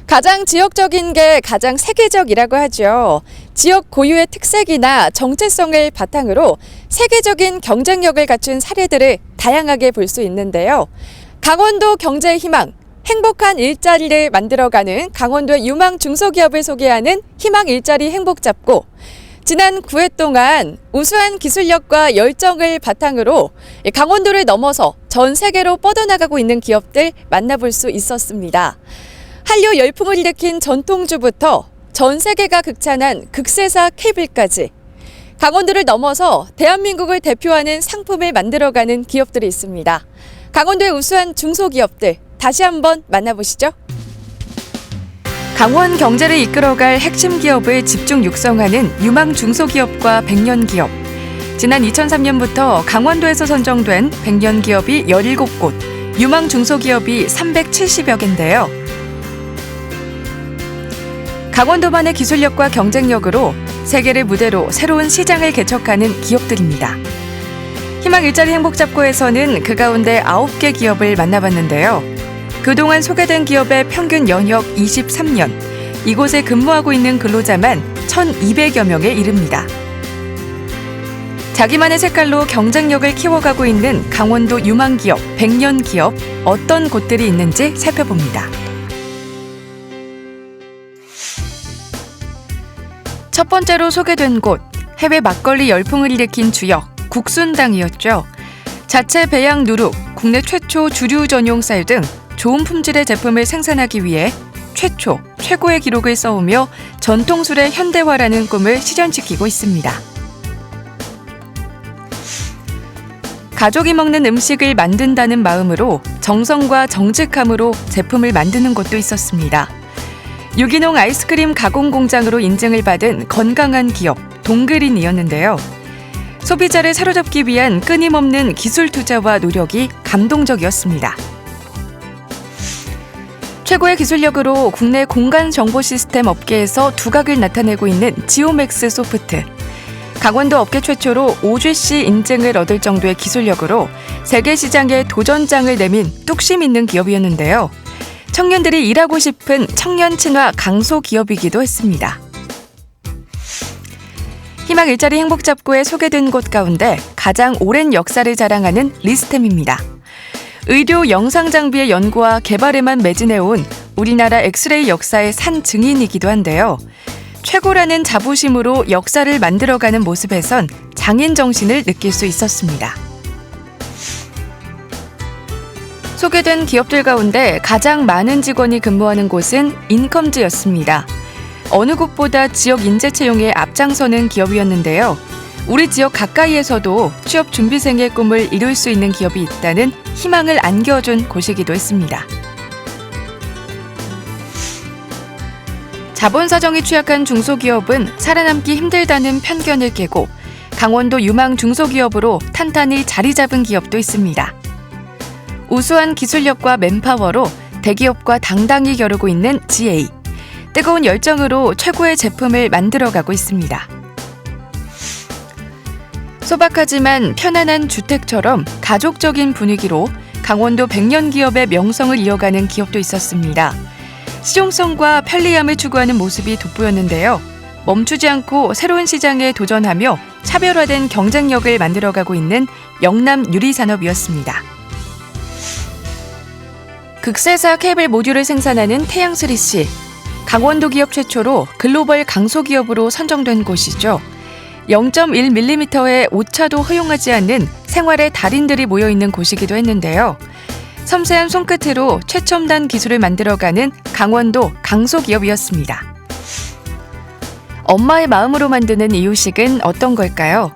가장 지역적인 게 가장 세계적이라고 하죠. 지역 고유의 특색이나 정체성을 바탕으로 세계적인 경쟁력을 갖춘 사례들을 다양하게 볼 수 있는데요. 강원도 경제의 희망, 행복한 일자리를 만들어가는 강원도의 유망 중소기업을 소개하는 희망 일자리 행복 잡고, 지난 9회 동안 우수한 기술력과 열정을 바탕으로 강원도를 넘어서 전 세계로 뻗어나가고 있는 기업들 만나볼 수 있었습니다. 한류 열풍을 일으킨 전통주부터 전 세계가 극찬한 극세사 케이블까지 강원도를 넘어서 대한민국을 대표하는 상품을 만들어가는 기업들이 있습니다. 강원도의 우수한 중소기업들 다시 한번 만나보시죠. 강원 경제를 이끌어갈 핵심 기업을 집중 육성하는 유망 중소기업과 백년기업. 지난 2003년부터 강원도에서 선정된 백년기업이 17곳, 유망 중소기업이 370여 개인데요. 강원도만의 기술력과 경쟁력으로 세계를 무대로 새로운 시장을 개척하는 기업들입니다. 희망 일자리 행복 잡고에서는 그 가운데 9개 기업을 만나봤는데요. 그동안 소개된 기업의 평균 연역 23년, 이곳에 근무하고 있는 근로자만 1,200여 명에 이릅니다. 자기만의 색깔로 경쟁력을 키워가고 있는 강원도 유망 기업, 백년 기업, 어떤 곳들이 있는지 살펴봅니다. 첫 번째로 소개된 곳, 해외 막걸리 열풍을 일으킨 주역, 국순당이었죠. 자체 배양 누룩, 국내 최초 주류 전용 쌀 등 좋은 품질의 제품을 생산하기 위해 최고의 기록을 써오며 전통술의 현대화라는 꿈을 실현시키고 있습니다. 가족이 먹는 음식을 만든다는 마음으로 정성과 정직함으로 제품을 만드는 곳도 있었습니다. 유기농 아이스크림 가공 공장으로 인증을 받은 건강한 기업 동그린이었는데요. 소비자를 사로잡기 위한 끊임없는 기술 투자와 노력이 감동적이었습니다. 최고의 기술력으로 국내 공간 정보 시스템 업계에서 두각을 나타내고 있는 지오맥스 소프트. 강원도 업계 최초로 OGC 인증을 얻을 정도의 기술력으로 세계 시장에 도전장을 내민 뚝심 있는 기업이었는데요. 청년들이 일하고 싶은 청년 친화 강소 기업이기도 했습니다. 희망 일자리 행복 잡고에 소개된 곳 가운데 가장 오랜 역사를 자랑하는 리스템입니다. 의료 영상 장비의 연구와 개발에만 매진해온 우리나라 엑스레이 역사의 산 증인이기도 한데요. 최고라는 자부심으로 역사를 만들어가는 모습에선 장인 정신을 느낄 수 있었습니다. 소개된 기업들 가운데 가장 많은 직원이 근무하는 곳은 인컴즈였습니다. 어느 곳보다 지역 인재 채용에 앞장서는 기업이었는데요. 우리 지역 가까이에서도 취업 준비생의 꿈을 이룰 수 있는 기업이 있다는 희망을 안겨준 곳이기도 했습니다. 자본 사정이 취약한 중소기업은 살아남기 힘들다는 편견을 깨고 강원도 유망 중소기업으로 탄탄히 자리 잡은 기업도 있습니다. 우수한 기술력과 맨파워로 대기업과 당당히 겨루고 있는 GA. 뜨거운 열정으로 최고의 제품을 만들어가고 있습니다. 소박하지만 편안한 주택처럼 가족적인 분위기로 강원도 백년기업의 명성을 이어가는 기업도 있었습니다. 실용성과 편리함을 추구하는 모습이 돋보였는데요. 멈추지 않고 새로운 시장에 도전하며 차별화된 경쟁력을 만들어가고 있는 영남 유리산업이었습니다. 극세사 케이블 모듈을 생산하는 태양3C. 강원도 기업 최초로 글로벌 강소기업으로 선정된 곳이죠. 0.1mm의 오차도 허용하지 않는 생활의 달인들이 모여있는 곳이기도 했는데요. 섬세한 손끝으로 최첨단 기술을 만들어가는 강원도 강소기업이었습니다. 엄마의 마음으로 만드는 이유식은 어떤 걸까요?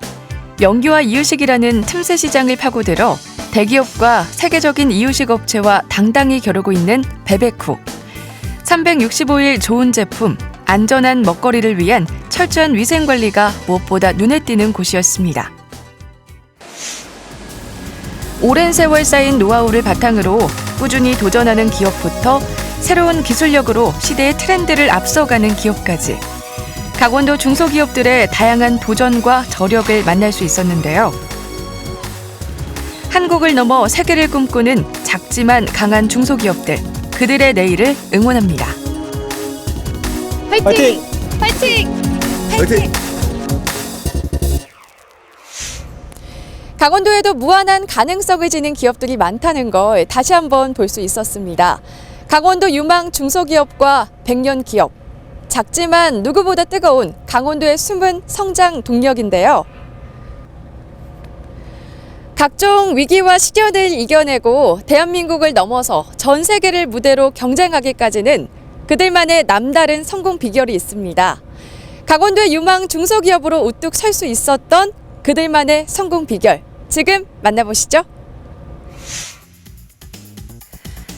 명규와 이유식이라는 틈새 시장을 파고들어 대기업과 세계적인 이유식 업체와 당당히 겨루고 있는 베베쿠. 365일 좋은 제품, 안전한 먹거리를 위한 철저한 위생관리가 무엇보다 눈에 띄는 곳이었습니다. 오랜 세월 쌓인 노하우를 바탕으로 꾸준히 도전하는 기업부터 새로운 기술력으로 시대의 트렌드를 앞서가는 기업까지 강원도 중소기업들의 다양한 도전과 저력을 만날 수 있었는데요. 한국을 넘어 세계를 꿈꾸는 작지만 강한 중소기업들, 그들의 내일을 응원합니다. 화이팅! 화이팅! 화이팅! 강원도에도 무한한 가능성을 지닌 기업들이 많다는 걸 다시 한번 볼 수 있었습니다. 강원도 유망 중소기업과 백년 기업. 작지만 누구보다 뜨거운 강원도의 숨은 성장 동력인데요. 각종 위기와 시련을 이겨내고 대한민국을 넘어서 전 세계를 무대로 경쟁하기까지는 그들만의 남다른 성공 비결이 있습니다. 강원도의 유망 중소기업으로 우뚝 설 수 있었던 그들만의 성공 비결. 지금 만나보시죠.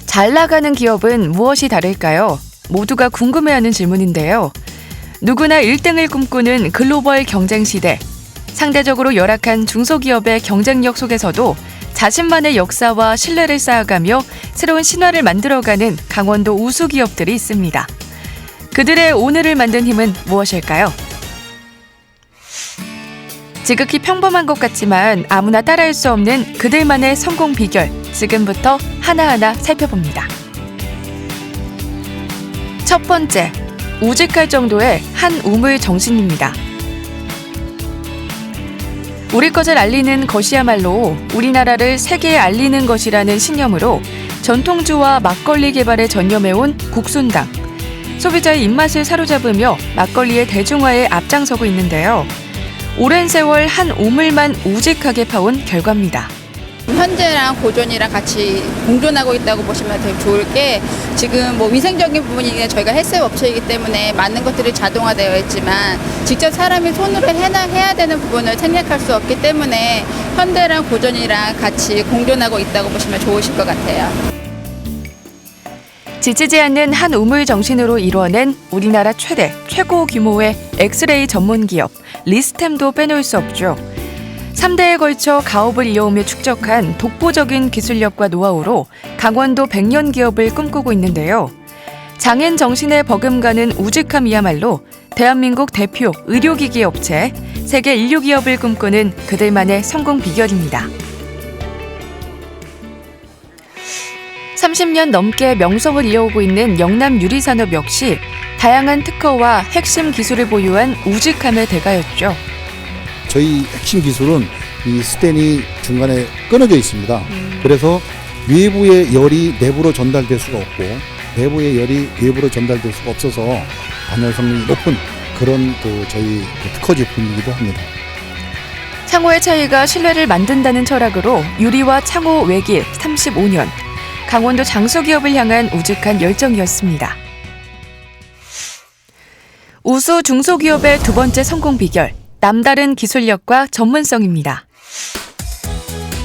잘 나가는 기업은 무엇이 다를까요? 모두가 궁금해하는 질문인데요. 누구나 1등을 꿈꾸는 글로벌 경쟁 시대. 상대적으로 열악한 중소기업의 경쟁력 속에서도 자신만의 역사와 신뢰를 쌓아가며 새로운 신화를 만들어가는 강원도 우수 기업들이 있습니다. 그들의 오늘을 만든 힘은 무엇일까요? 지극히 평범한 것 같지만 아무나 따라할 수 없는 그들만의 성공 비결, 지금부터 하나하나 살펴봅니다. 첫 번째, 우직할 정도의 한 우물 정신입니다. 우리 것을 알리는 것이야말로 우리나라를 세계에 알리는 것이라는 신념으로 전통주와 막걸리 개발에 전념해온 국순당. 소비자의 입맛을 사로잡으며 막걸리의 대중화에 앞장서고 있는데요. 오랜 세월 한 우물만 우직하게 파온 결과입니다. 현재랑 고전이랑 같이 공존하고 있다고 보시면 되게 좋을 게 지금 뭐 위생적인 부분이 저희가 헬스 업체이기 때문에 많은 것들이 자동화되어 있지만 직접 사람이 손으로 해야 되는 부분을 생략할 수 없기 때문에 현대랑 고전이랑 같이 공존하고 있다고 보시면 좋으실 것 같아요. 지치지 않는 한 우물 정신으로 이루어낸 우리나라 최고 규모의 엑스레이 전문 기업 리스템도 빼놓을 수 없죠. 3대에 걸쳐 가업을 이어오며 축적한 독보적인 기술력과 노하우로 강원도 백년 기업을 꿈꾸고 있는데요. 장인 정신에 버금가는 우직함이야말로 대한민국 대표 의료기기 업체, 세계 인류 기업을 꿈꾸는 그들만의 성공 비결입니다. 30년 넘게 명성을 이어오고 있는 영남 유리산업 역시 다양한 특허와 핵심 기술을 보유한 우직함의 대가였죠. 저희 핵심 기술은 이 스텐이 중간에 끊어져 있습니다. 그래서 외부의 열이 내부로 전달될 수가 없고 내부의 열이 외부로 전달될 수가 없어서 단열 성능이 높은 그런 저희 특허 제품이기도 합니다. 창호의 차이가 신뢰를 만든다는 철학으로 유리와 창호 외길 35년. 강원도 장소기업을 향한 우직한 열정이었습니다. 우수 중소기업의 두 번째 성공 비결, 남다른 기술력과 전문성입니다.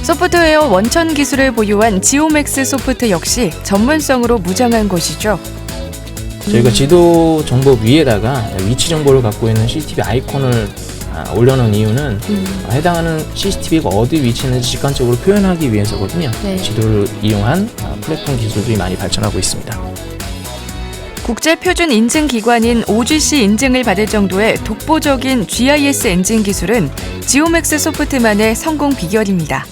소프트웨어 원천 기술을 보유한 지오맥스 소프트 역시 전문성으로 무장한 것이죠. 저희가 지도 정보 위에다가 위치 정보를 갖고 있는 CCTV 아이콘을 올려놓은 이유는 해당하는 CCTV가 어디 위치했는지 직관적으로 표현하기 위해서거든요. 네. 지도를 이용한 플랫폼 기술들이 많이 발전하고 있습니다. 국제표준 인증 기관인 OGC 인증을 받을 정도의 독보적인 GIS 엔진 기술은 지오맥스 소프트만의 성공 비결입니다.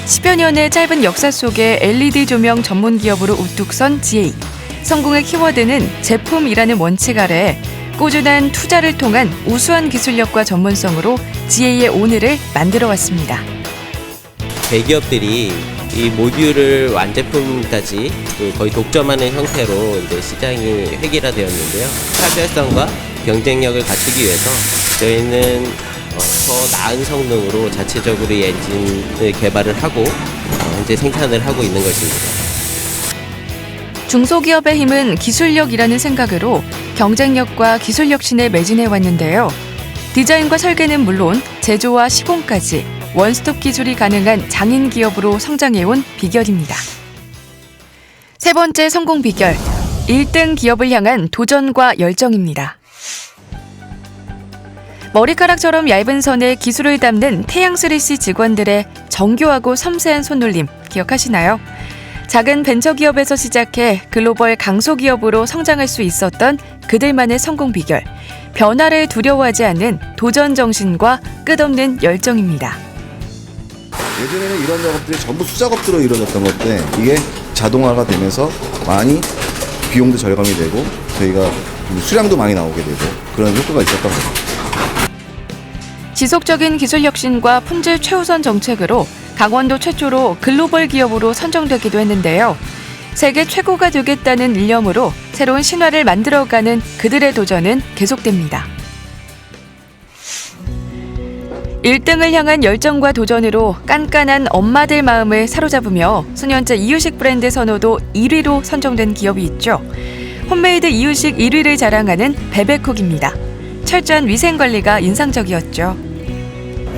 10여 년의 짧은 역사 속에 LED 조명 전문 기업으로 우뚝 선 GA. 성공의 키워드는 제품이라는 원칙 아래 꾸준한 투자를 통한 우수한 기술력과 전문성으로 GA의 오늘을 만들어왔습니다. 대기업들이 이 모듈을 완제품까지 거의 독점하는 형태로 이제 시장이 획일화되었는데요. 차별성과 경쟁력을 갖추기 위해서 저희는 더 나은 성능으로 자체적으로 이 엔진을 개발을 하고 현재 생산을 하고 있는 것입니다. 중소기업의 힘은 기술력이라는 생각으로 경쟁력과 기술혁신에 매진해왔는데요. 디자인과 설계는 물론 제조와 시공까지 원스톱 기술이 가능한 장인 기업으로 성장해온 비결입니다. 세 번째 성공 비결, 1등 기업을 향한 도전과 열정입니다. 머리카락처럼 얇은 선에 기술을 담는 태양3C 직원들의 정교하고 섬세한 손놀림 기억하시나요? 작은 벤처기업에서 시작해 글로벌 강소기업으로 성장할 수 있었던 그들만의 성공 비결, 변화를 두려워하지 않는 도전 정신과 끝없는 열정입니다. 예전에는 이런 작업들이 전부 수작업들로 이루어졌던 건데 이게 자동화가 되면서 많이 비용도 절감이 되고 저희가 수량도 많이 나오게 되고 그런 효과가 있었던 겁니다. 지속적인 기술 혁신과 품질 최우선 정책으로 강원도 최초로 글로벌 기업으로 선정되기도 했는데요. 세계 최고가 되겠다는 일념으로 새로운 신화를 만들어가는 그들의 도전은 계속됩니다. 1등을 향한 열정과 도전으로 깐깐한 엄마들 마음을 사로잡으며 수년째 이유식 브랜드 선호도 1위로 선정된 기업이 있죠. 홈메이드 이유식 1위를 자랑하는 베베쿡입니다. 철저한 위생관리가 인상적이었죠.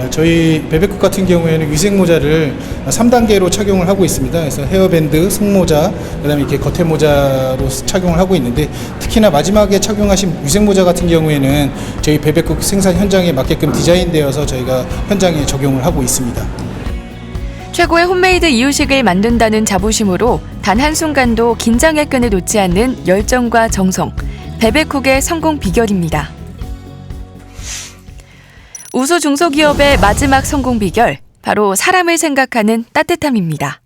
저희 베베쿡 같은 경우에는 위생 모자를 3단계로 착용을 하고 있습니다. 그래서 헤어밴드, 손모자, 그다음에 이렇게 겉에 모자로 착용을 하고 있는데 특히나 마지막에 착용하신 위생 모자 같은 경우에는 저희 베베쿡 생산 현장에 맞게끔 디자인되어서 저희가 현장에 적용을 하고 있습니다. 최고의 홈메이드 이유식을 만든다는 자부심으로 단 한순간도 긴장의 끈을 놓지 않는 열정과 정성, 베베쿡의 성공 비결입니다. 우수 중소기업의 마지막 성공 비결, 바로 사람을 생각하는 따뜻함입니다.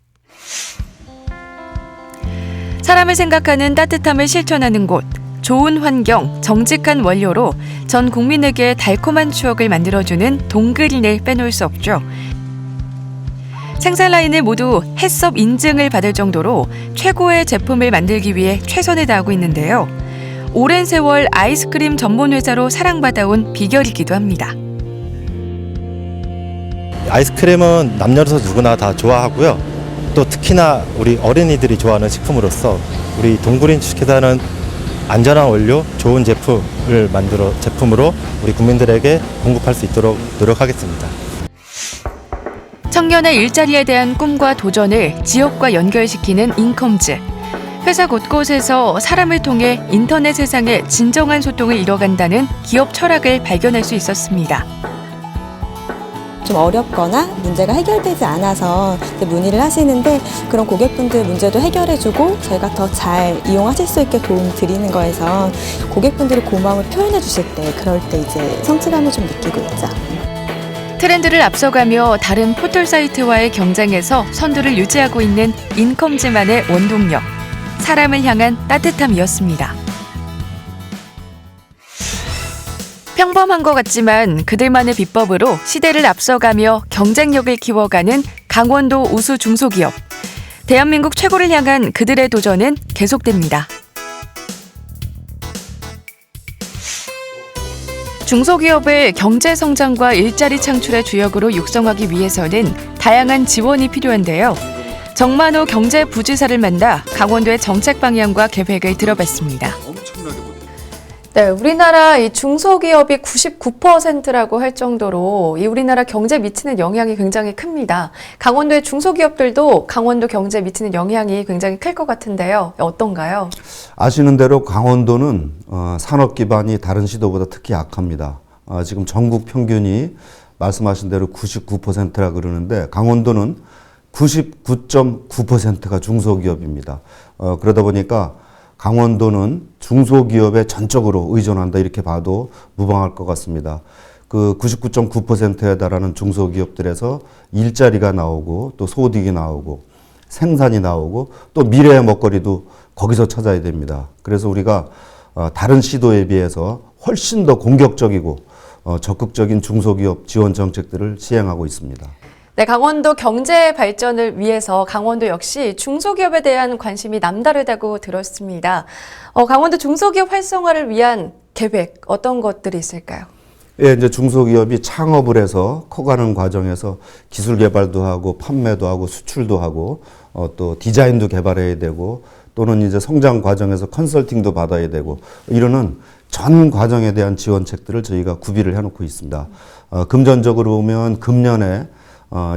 사람을 생각하는 따뜻함을 실천하는 곳, 좋은 환경, 정직한 원료로 전 국민에게 달콤한 추억을 만들어주는 동그린을 빼놓을 수 없죠. 생산 라인을 모두 해썹 인증을 받을 정도로 최고의 제품을 만들기 위해 최선을 다하고 있는데요. 오랜 세월 아이스크림 전문 회사로 사랑받아온 비결이기도 합니다. 아이스크림은 남녀노소 누구나 다 좋아하고요. 또 특히나 우리 어린이들이 좋아하는 식품으로서 우리 동그린 주식회사는 안전한 원료, 좋은 제품으로 우리 국민들에게 공급할 수 있도록 노력하겠습니다. 청년의 일자리에 대한 꿈과 도전을 지역과 연결시키는 인컴즈. 회사 곳곳에서 사람을 통해 인터넷 세상의 진정한 소통을 이뤄간다는 기업 철학을 발견할 수 있었습니다. 좀 어렵거나 문제가 해결되지 않아서 문의를 하시는데 그런 고객분들 문제도 해결해주고 저희가 더 잘 이용하실 수 있게 도움 드리는 거에서 고객분들이 고마움을 표현해 주실 때 그럴 때 이제 성취감을 좀 느끼고 있죠. 트렌드를 앞서가며 다른 포털 사이트와의 경쟁에서 선두를 유지하고 있는 인컴즈만의 원동력, 사람을 향한 따뜻함이었습니다. 평범한 것 같지만 그들만의 비법으로 시대를 앞서가며 경쟁력을 키워가는 강원도 우수 중소기업. 대한민국 최고를 향한 그들의 도전은 계속됩니다. 중소기업을 경제 성장과 일자리 창출의 주역으로 육성하기 위해서는 다양한 지원이 필요한데요. 정만호 경제부지사를 만나 강원도의 정책 방향과 계획을 들어봤습니다. 네, 우리나라 이 중소기업이 99%라고 할 정도로 이 우리나라 경제에 미치는 영향이 굉장히 큽니다. 강원도의 중소기업들도 강원도 경제에 미치는 영향이 굉장히 클 것 같은데요. 어떤가요? 아시는 대로 강원도는 산업 기반이 다른 시도보다 특히 약합니다. 지금 전국 평균이 말씀하신 대로 99%라 그러는데 강원도는 99.9%가 중소기업입니다. 그러다 보니까 강원도는 중소기업에 전적으로 의존한다 이렇게 봐도 무방할 것 같습니다. 그 99.9%에 달하는 중소기업들에서 일자리가 나오고 또 소득이 나오고 생산이 나오고 또 미래의 먹거리도 거기서 찾아야 됩니다. 그래서 우리가 다른 시도에 비해서 훨씬 더 공격적이고 적극적인 중소기업 지원 정책들을 시행하고 있습니다. 네, 강원도 경제 발전을 위해서 강원도 역시 중소기업에 대한 관심이 남다르다고 들었습니다. 강원도 중소기업 활성화를 위한 계획 어떤 것들이 있을까요? 예, 이제 중소기업이 창업을 해서 커가는 과정에서 기술 개발도 하고 판매도 하고 수출도 하고 또 디자인도 개발해야 되고 또는 이제 성장 과정에서 컨설팅도 받아야 되고 이러는 전 과정에 대한 지원책들을 저희가 구비를 해놓고 있습니다. 금전적으로 보면 금년에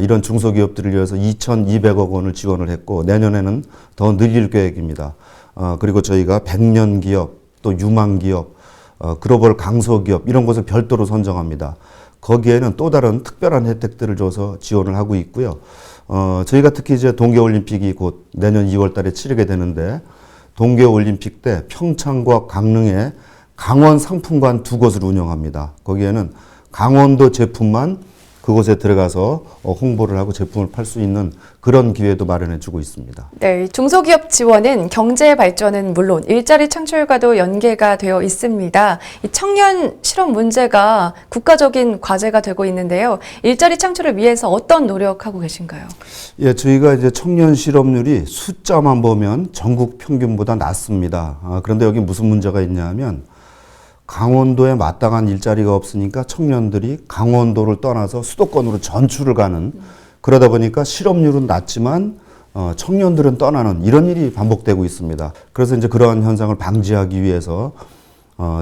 이런 중소기업들을 위해서 2,200억 원을 지원을 했고 내년에는 더 늘릴 계획입니다. 그리고 저희가 100년 기업, 또 유망 기업, 글로벌 강소기업 이런 것을 별도로 선정합니다. 거기에는 또 다른 특별한 혜택들을 줘서 지원을 하고 있고요. 저희가 특히 이제 동계올림픽이 곧 내년 2월 달에 치르게 되는데 동계올림픽 때 평창과 강릉에 강원 상품관 2곳을 운영합니다. 거기에는 강원도 제품만 그곳에 들어가서 홍보를 하고 제품을 팔 수 있는 그런 기회도 마련해 주고 있습니다. 네, 중소기업 지원은 경제 발전은 물론 일자리 창출과도 연계가 되어 있습니다. 이 청년 실업 문제가 국가적인 과제가 되고 있는데요. 일자리 창출을 위해서 어떤 노력하고 계신가요? 예, 저희가 이제 청년 실업률이 숫자만 보면 전국 평균보다 낮습니다. 그런데 여기 무슨 문제가 있냐면 강원도에 마땅한 일자리가 없으니까 청년들이 강원도를 떠나서 수도권으로 전출을 가는, 그러다 보니까 실업률은 낮지만 청년들은 떠나는 이런 일이 반복되고 있습니다. 그래서 이제 그러한 현상을 방지하기 위해서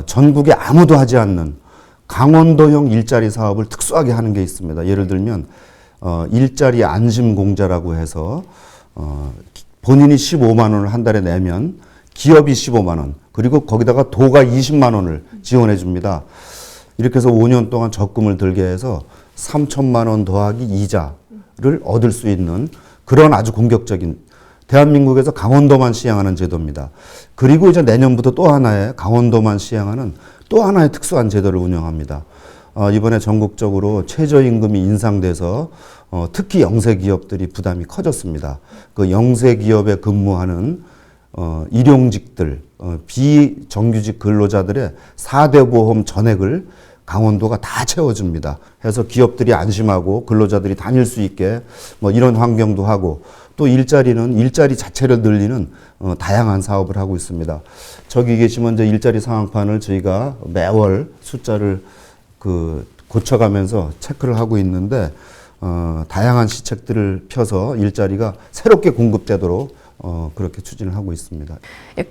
전국에 아무도 하지 않는 강원도형 일자리 사업을 특수하게 하는 게 있습니다. 예를 들면 일자리 안심공제라고 해서 본인이 15만 원을 한 달에 내면 기업이 15만 원, 그리고 거기다가 도가 20만 원을 지원해 줍니다. 이렇게 해서 5년 동안 적금을 들게 해서 3천만 원 더하기 이자를 얻을 수 있는 그런 아주 공격적인, 대한민국에서 강원도만 시행하는 제도입니다. 그리고 이제 내년부터 또 하나의 강원도만 시행하는 또 하나의 특수한 제도를 운영합니다. 이번에 전국적으로 최저임금이 인상돼서 특히 영세기업들이 부담이 커졌습니다. 그 영세기업에 근무하는 일용직들, 비정규직 근로자들의 4대 보험 전액을 강원도가 다 채워줍니다. 해서 기업들이 안심하고 근로자들이 다닐 수 있게 뭐 이런 환경도 하고, 또 일자리는 일자리 자체를 늘리는 다양한 사업을 하고 있습니다. 저기 계시면 이제 일자리 상황판을 저희가 매월 숫자를 고쳐가면서 체크를 하고 있는데, 다양한 시책들을 펴서 일자리가 새롭게 공급되도록 그렇게 추진을 하고 있습니다.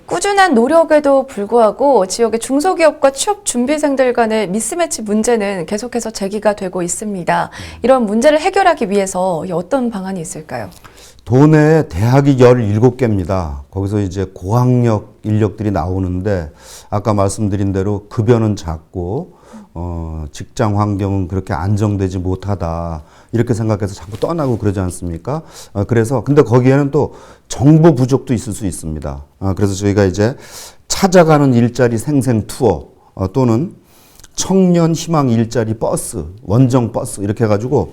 꾸준한 노력에도 불구하고 지역의 중소기업과 취업 준비생들 간의 미스매치 문제는 계속해서 제기가 되고 있습니다. 이런 문제를 해결하기 위해서 어떤 방안이 있을까요? 도내에 대학이 17개입니다. 거기서 이제 고학력 인력들이 나오는데, 아까 말씀드린 대로 급여는 작고 직장 환경은 그렇게 안정되지 못하다, 이렇게 생각해서 자꾸 떠나고 그러지 않습니까? 그래서 근데 거기에는 또 정보 부족도 있을 수 있습니다. 그래서 저희가 이제 찾아가는 일자리 생생 투어 또는 청년 희망 일자리 버스, 원정 버스 이렇게 해가지고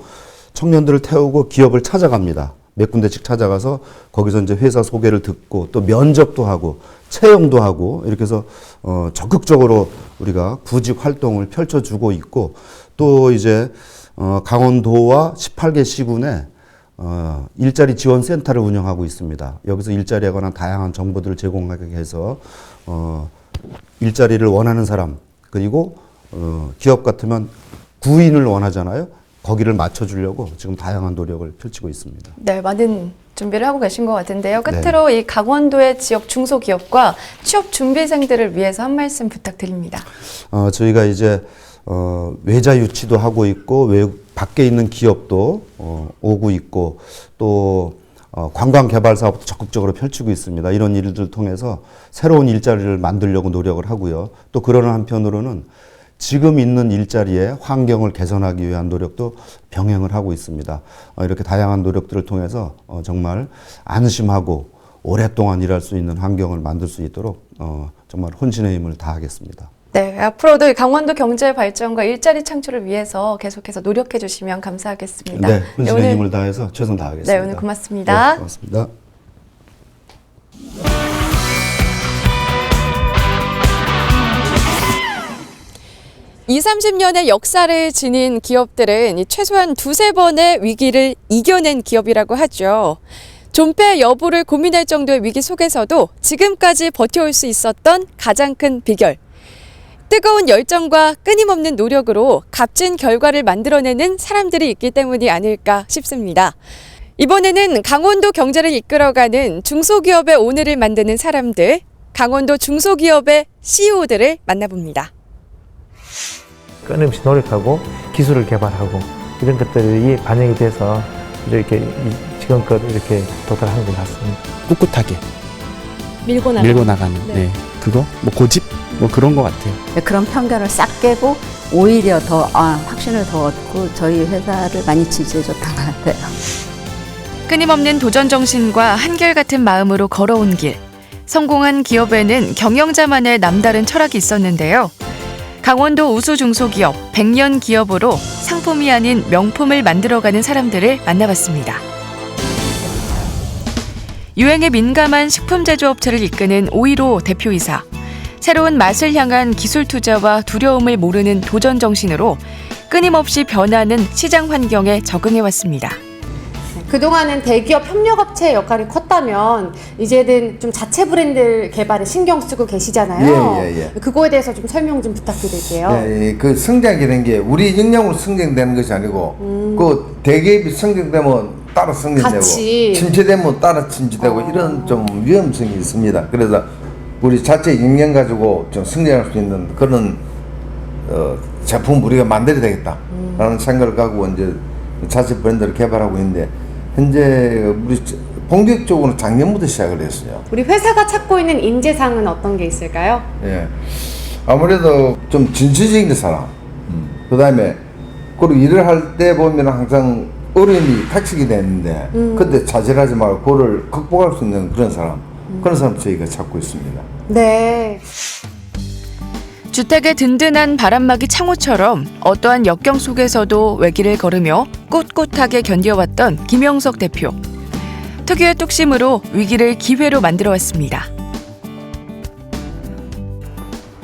청년들을 태우고 기업을 찾아갑니다. 몇 군데씩 찾아가서 거기서 이제 회사 소개를 듣고 또 면접도 하고 채용도 하고, 이렇게 해서 적극적으로 우리가 구직 활동을 펼쳐주고 있고, 또 이제 강원도와 18개 시군에 일자리 지원 센터를 운영하고 있습니다. 여기서 일자리에 관한 다양한 정보들을 제공하게 해서 일자리를 원하는 사람, 그리고 기업 같으면 구인을 원하잖아요. 거기를 맞춰주려고 지금 다양한 노력을 펼치고 있습니다. 네, 많은 준비를 하고 계신 것 같은데요. 끝으로 이 강원도의 지역 중소기업과 취업 준비생들을 위해서 한 말씀 부탁드립니다. 저희가 이제 외자 유치도 하고 있고, 밖에 있는 기업도 오고 있고, 또 관광 개발 사업도 적극적으로 펼치고 있습니다. 이런 일들을 통해서 새로운 일자리를 만들려고 노력을 하고요. 또 그러는 한편으로는 지금 있는 일자리의 환경을 개선하기 위한 노력도 병행을 하고 있습니다. 이렇게 다양한 노력들을 통해서 정말 안심하고 오랫동안 일할 수 있는 환경을 만들 수 있도록 정말 혼신의 힘을 다하겠습니다. 네, 앞으로도 강원도 경제 발전과 일자리 창출을 위해서 계속해서 노력해 주시면 감사하겠습니다. 네, 혼신의 오늘, 힘을 다해서 최선 다하겠습니다. 네, 오늘 고맙습니다. 네, 고맙습니다. 이 30년의 역사를 지닌 기업들은 최소한 2-3번의 위기를 이겨낸 기업이라고 하죠. 존폐 여부를 고민할 정도의 위기 속에서도 지금까지 버텨올 수 있었던 가장 큰 비결. 뜨거운 열정과 끊임없는 노력으로 값진 결과를 만들어내는 사람들이 있기 때문이 아닐까 싶습니다. 이번에는 강원도 경제를 이끌어가는 중소기업의 오늘을 만드는 사람들, 강원도 중소기업의 CEO들을 만나봅니다. 끊임없이 노력하고 기술을 개발하고 이런 것들이 반영이 돼서 이렇게 지금껏 이렇게 도달하는 것 같습니다. 꿋꿋하게 밀고 나가는 네. 그거 뭐 고집 뭐 그런 것 같아요. 그런 편견을 싹 깨고 오히려 더 확신을 더 얻고 저희 회사를 많이 지지해줬던 것 같아요. 끊임없는 도전 정신과 한결같은 마음으로 걸어온 길. 성공한 기업에는 경영자만의 남다른 철학이 있었는데요. 강원도 우수 중소기업 100년 기업으로 상품 화장품이 아닌 명품을 만들어가는 사람들을 만나봤습니다. 유행에 민감한 식품 제조업체를 이끄는 오이로 대표이사. 새로운 맛을 향한 기술 투자와 두려움을 모르는 도전 정신으로 끊임없이 변하는 시장 환경에 적응해왔습니다. 그동안은 대기업 협력업체의 역할이 컸다면 이제는 좀 자체 브랜드 개발에 신경 쓰고 계시잖아요. 예. 그거에 대해서 좀 설명 좀 부탁드릴게요. 예. 그 성장이라는 게 우리 역량으로 성장되는 것이 아니고 그 대기업이 성장되면 따라 성장되고 같이. 침체되면 따라 침체되고 이런 좀 위험성이 있습니다. 그래서 우리 자체 역량 가지고 좀 성장할 수 있는 그런 제품 우리가 만들어야 되겠다라는 생각을 갖고 이제 자체 브랜드를 개발하고 있는데 현재 우리 본격적으로 작년부터 시작을 했어요. 우리 회사가 찾고 있는 인재상은 어떤 게 있을까요? 예, 아무래도 좀 진취적인 사람, 그 다음에 그리고 일을 할 때 보면 항상 어려움이 닥치게 되는데 그때 좌절하지 말고 그거를 극복할 수 있는 그런 사람, 그런 사람 저희가 찾고 있습니다. 네. 주택의 든든한 바람막이 창호처럼 어떠한 역경 속에서도 외길을 걸으며 꿋꿋하게 견뎌왔던 김영석 대표. 특유의 뚝심으로 위기를 기회로 만들어왔습니다.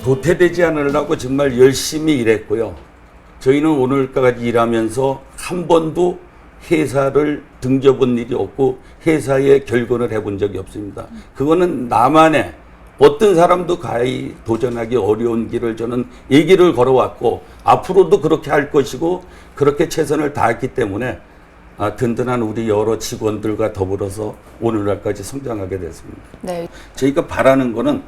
도태되지 않으려고 정말 열심히 일했고요. 저희는 오늘까지 일하면서 한 번도 회사를 등져본 일이 없고 회사에 결근을 해본 적이 없습니다. 그거는 나만의 어떤 사람도 가히 도전하기 어려운 길을 저는 이 길을 걸어왔고 앞으로도 그렇게 할 것이고 그렇게 최선을 다했기 때문에 든든한 우리 여러 직원들과 더불어서 오늘날까지 성장하게 됐습니다. 네. 저희가 바라는 거는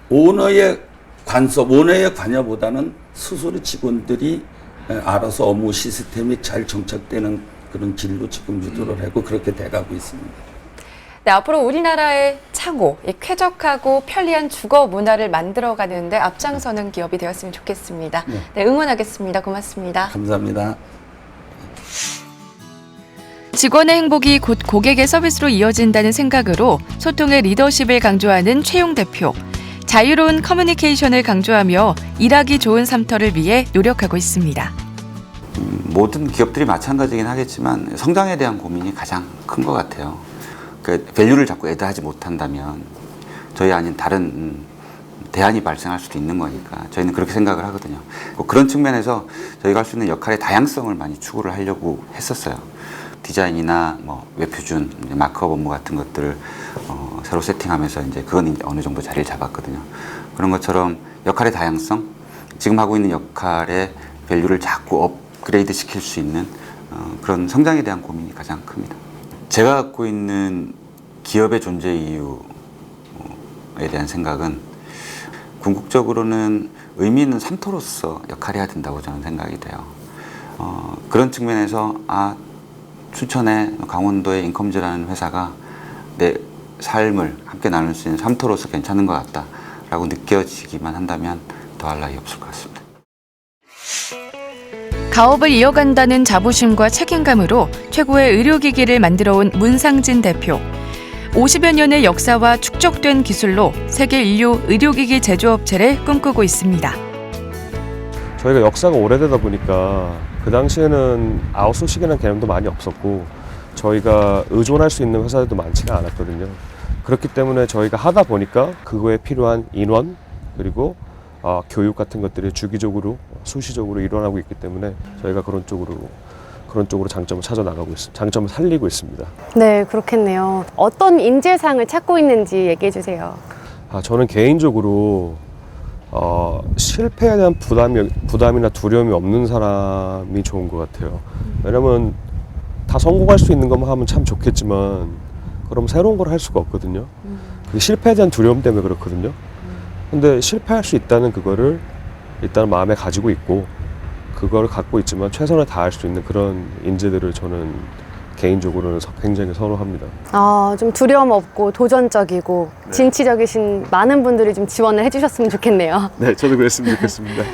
오너의 간섭, 오너의 관여보다는 스스로 직원들이 알아서 업무 시스템이 잘 정착되는 그런 길로 지금 유도를 하고 그렇게 돼가고 있습니다. 네, 앞으로 우리나라의 창호, 이 쾌적하고 편리한 주거 문화를 만들어가는데 앞장서는 기업이 되었으면 좋겠습니다. 네, 응원하겠습니다. 고맙습니다. 감사합니다. 직원의 행복이 곧 고객의 서비스로 이어진다는 생각으로 소통의 리더십을 강조하는 최용 대표. 자유로운 커뮤니케이션을 강조하며 일하기 좋은 삶터를 위해 노력하고 있습니다. 모든 기업들이 마찬가지긴 하겠지만 성장에 대한 고민이 가장 큰 것 같아요. 그 밸류를 자꾸 애도하지 못한다면 저희 아닌 다른 대안이 발생할 수도 있는 거니까 저희는 그렇게 생각을 하거든요. 그런 측면에서 저희가 할 수 있는 역할의 다양성을 많이 추구를 하려고 했었어요. 디자인이나 뭐 웹표준, 마크업 업무 같은 것들을 새로 세팅하면서 이제 그건 이제 어느 정도 자리를 잡았거든요. 그런 것처럼 역할의 다양성, 지금 하고 있는 역할의 밸류를 자꾸 업그레이드 시킬 수 있는 그런 성장에 대한 고민이 가장 큽니다. 제가 갖고 있는 기업의 존재 이유에 대한 생각은 궁극적으로는 의미 있는 삶터로서 역할을 해야 된다고 저는 생각이 돼요. 그런 측면에서 춘천의 강원도의 인컴즈라는 회사가 내 삶을 함께 나눌 수 있는 삶터로서 괜찮은 것 같다라고 느껴지기만 한다면 더할 나위 없을 것 같습니다. 가업을 이어간다는 자부심과 책임감으로 최고의 의료기기를 만들어온 문상진 대표. 50여 년의 역사와 축적된 기술로 세계 인류 의료기기 제조업체를 꿈꾸고 있습니다. 저희가 역사가 오래되다 보니까 그 당시에는 아웃소싱이라는 개념도 많이 없었고 저희가 의존할 수 있는 회사들도 많지가 않았거든요. 그렇기 때문에 저희가 하다 보니까 그거에 필요한 인원 그리고 교육 같은 것들이 주기적으로 수시적으로 일어나고 있기 때문에 저희가 그런 쪽으로 장점을 찾아 나가고 있습니다. 장점을 살리고 있습니다. 네, 그렇겠네요. 어떤 인재상을 찾고 있는지 얘기해 주세요. 저는 개인적으로 실패에 대한 부담이나 두려움이 없는 사람이 좋은 것 같아요. 왜냐면 다 성공할 수 있는 것만 하면 참 좋겠지만 그럼 새로운 걸 할 수가 없거든요. 그게 실패에 대한 두려움 때문에 그렇거든요. 근데 실패할 수 있다는 그거를 일단 마음에 가지고 있고 그걸 갖고 있지만 최선을 다할 수 있는 그런 인재들을 저는 개인적으로는 굉장히 선호합니다. 좀 두려움 없고 도전적이고 진취적이신 많은 분들이 좀 지원을 해주셨으면 좋겠네요. 네, 저도 그랬으면 좋겠습니다.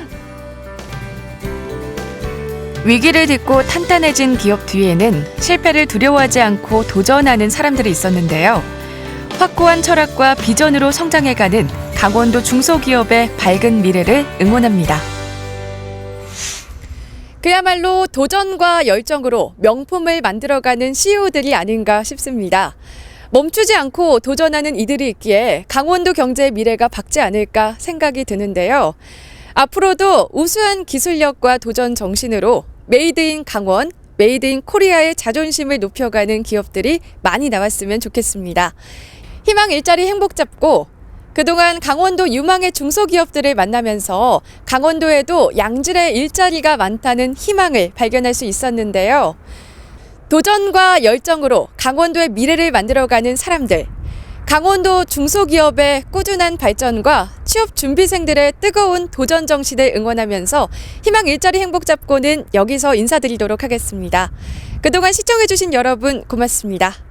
위기를 딛고 탄탄해진 기업 뒤에는 실패를 두려워하지 않고 도전하는 사람들이 있었는데요. 확고한 철학과 비전으로 성장해가는 강원도 중소기업의 밝은 미래를 응원합니다. 그야말로 도전과 열정으로 명품을 만들어가는 CEO들이 아닌가 싶습니다. 멈추지 않고 도전하는 이들이 있기에 강원도 경제의 미래가 밝지 않을까 생각이 드는데요. 앞으로도 우수한 기술력과 도전 정신으로 메이드 인 강원, 메이드 인 코리아의 자존심을 높여가는 기업들이 많이 나왔으면 좋겠습니다. 희망 일자리 행복 잡고 그동안 강원도 유망의 중소기업들을 만나면서 강원도에도 양질의 일자리가 많다는 희망을 발견할 수 있었는데요. 도전과 열정으로 강원도의 미래를 만들어가는 사람들, 강원도 중소기업의 꾸준한 발전과 취업 준비생들의 뜨거운 도전 정신을 응원하면서 희망 일자리 행복 잡고는 여기서 인사드리도록 하겠습니다. 그동안 시청해주신 여러분 고맙습니다.